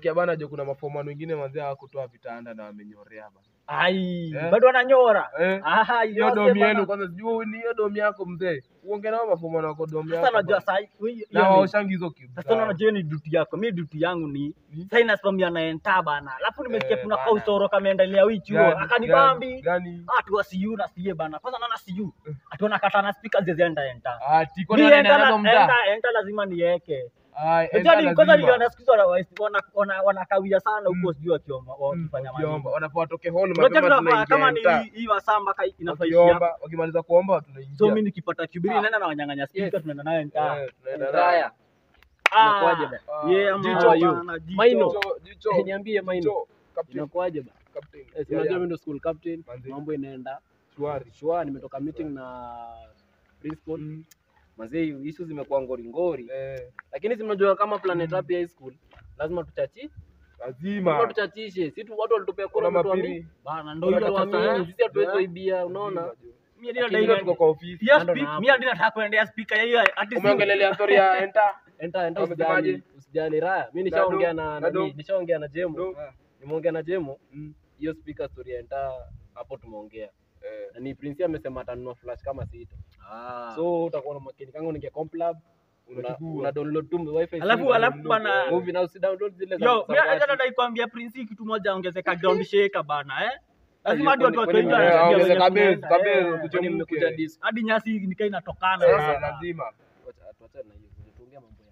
nasikia bana jo kuna mafomano wengine manzi hawakutoa vitanda na wamenyorea bana. Ai, bado wananyora. Hiyo domi yenu kwanza sijui ni hiyo domi yako mzee. Uongea nao mafomano wako domi yako. Sasa unajua sasa na waoshangi hizo kibu. Sasa unajua ni duty yako. Mimi duty yangu ni sasa inasimamia na enta bana. Alafu nimesikia kuna kausoro kameendelea wichi huo. Akanibambi. Watu wa CU na CA bana. Kwanza naona CU. Ati wanakata na speaker zizienda enta. Tiko na nenda mda. Enta lazima niweke. Unajua kwanza niliwasikiza wanakawia sana huko sijui wakifanya mambo. Wanapowatoke hall mapema kama ni hii wasamba inafaishia. Wakimaliza kuomba tunaingia. So mimi nikipata kibiri naenda na wanyang'anya speaker tunaenda nayo enta. Tunaenda. Inakuaje bana? Jicho. Maino. Niambie Maino. Inakuaje bana? Captain. Unajua mimi ndo school captain. Mambo inaenda shwari. Nimetoka meeting na principal. Mazee issue zimekuwa ngori. Lakini si mnajua kama Planet Happy High School lazima lazima tuchachishe. Sisi watu walitupea kura mtu bana ndio ile tuamini. Sisi hatuwezi ibia unaona. Mimi ndio tuko kwa ofisi. Mimi ndio nataka kuendea speaker hiyo ati umeongelelea story ya enta usijali raya. Mimi nishaongea na Jemo. Nimeongea na Jemo. Hiyo speaker story ya enta hapo tumeongea. Na ni Prince amesema atanunua flash kama sita. So utakuwa na makini kangu ninge Complab una download tu wifi. Alafu bana movie na usidownload zile za. Yo, mimi hata nataka kuambia Prince kitu moja ongezeka ground shaker bana lazima hadi watu wengi ongezeka kabel kuchemka disc. Hadi nyasi nikai inatokana sasa lazima. Tuachane na hiyo. Tuongea mambo ya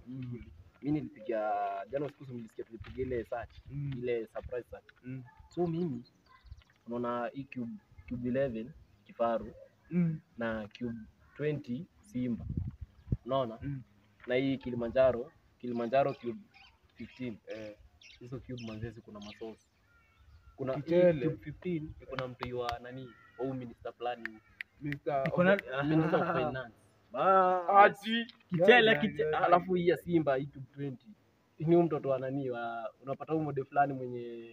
mimi nilipiga jana usiku nilisikia tulipiga ile search ile surprise search. So mimi unaona hii cube 11 kifaru na cube 20 Simba. Unaona? Na hii Kilimanjaro cube 15. Hizo cube manzezi kuna masosi. Kuna cube 15 kuna mtu wa nani? Au minister plan. Minister of finance. Kitele alafu hii ya Simba hii cube 20. Ni mtoto wa nani unapata huyo model fulani mwenye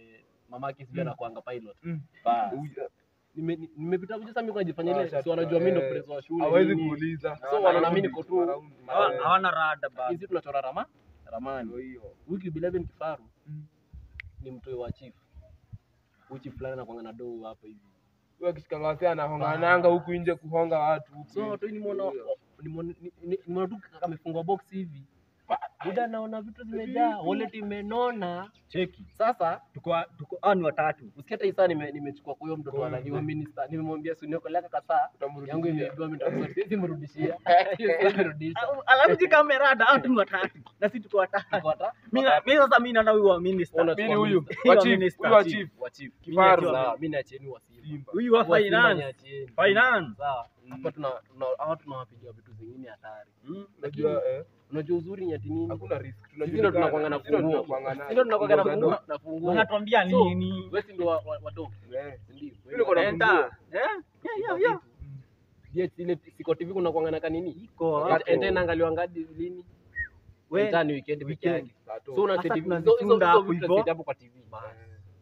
mamake sija na kuanga pilot. Nimepita kuja sasa mimi kujifanya ile si wanajua mimi ndo prezo wa shule. Hawezi kuuliza. So wanaona mimi niko tu hawana rada bado. Sisi tunachora ramani. Hiyo. Wiki 11 kifaru. Ni mtu wa chief. Uchi fulani na kuanga na doo hapa hivi. Wewe kishikangazia anahonga nanga huku nje kuhonga watu huku. So tu nimeona tu kamefungwa box hivi. Buda naona vitu zimejaa, wallet imenona. Cheki. Sasa tuko ani watatu. Usikia hata Isa nimechukua kwa huyo mtoto wa nani wa minister. Nimemwambia si niko leka kasa. Yangu imeibiwa mimi siwezi mrudishia. Siwezi mrudishia. Alafu ji kamera da watu watatu. Na sisi tuko watatu. Mimi sasa mimi naona huyu wa minister. Mimi huyu wa chief. Kifaru na mimi naacheni wa Simba. Huyu wa finance. Sawa. Hapa tunawapigia vitu zingine hatari. Unajua uzuri ni ati nini? Hakuna risk. Tunajua tunakuanga na funguo. Ndio tunakuanga na funguo. Wanatuambia nini? Wewe si ndio wadogo. Ndio. Mimi niko na funguo. Ile siko TV kuna kuanga na kanini? Iko. Ende naangaliwa ngadi lini? Wewe ni weekend wiki yake. So una TV hizo hapo kwa TV.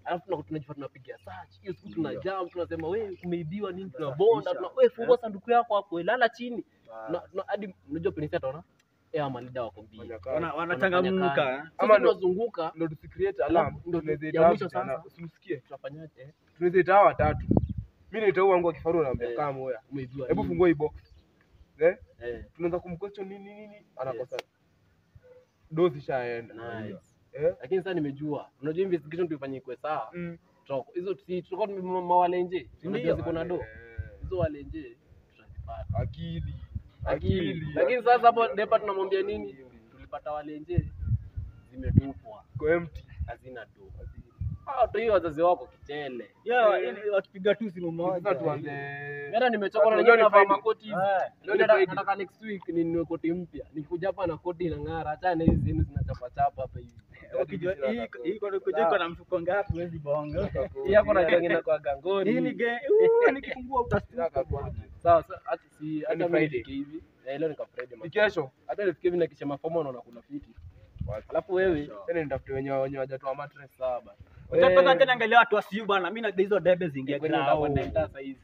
Alafu tunajua tunapiga search. Hiyo siku tunajam tunasema wewe umeibiwa nini? Tunabonda wewe fungua sanduku yako hapo lala chini. Na hadi unajua Prince ataona malida wako mbili. Wanachangamuka. Ama tunazunguka ndio tucreate alarm ndio tunaweza mwisho sana. Usimsikie. Tunafanyaje? Tunaweza ita watatu. Mimi naita wangu wa kifaru naambia kama wewe umeibiwa. Hebu fungua hii box. Tunaanza kumquestion nini anakosa. Dozi shaenda. Nice. Lakini sasa nimejua. Unajua investigation tuifanyie kwa sawa. Hizo tulikuwa mawalenje. Unajua ziko na do. Hizo walenje tutazipata. Akili. Lakini sasa hapo depa tunamwambia nini? Tulipata walenje zimetupwa. Kwa empty. Hazina do. Ndio hiyo wazazi wako kitele. Wakipiga tu simu moja. Sasa tuanze. Mimi nimechoka na navaa makoti hivi. Leo nataka next week ninunue koti mpya. Nikikuja hapa na koti inang'ara. Acha na hizi zenu zinachapa chapa hapa hivi. Ukijua hii kwa na mfuko ngapi huwezi bonga. Hii hapo na gengine kwa gangoni. Hii ni nikifungua utastaka bwana. Sawa hata si hata Friday hivi. Leo nika Friday. Kesho hata nifike hivi na kisha mafomo unaona kuna fiti. Alafu wewe tena nitafute wenye hajatoa mattress sawa bana. Utapenda tena angalia watu wasiu bana. Mimi na hizo debe zingia kwa nenda sasa hizi.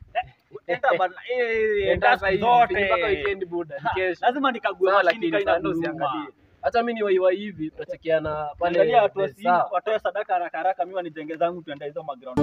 Enda bana enda sasa hizi zote mpaka weekend buda kesho. Lazima nikague mashini kaina ndo usiangalie. Acha mimi niwaiwai hivi tutachekeana pale. Angalia watu watoe sadaka haraka haraka, mimi wanijenge zangu tuende hizo maground.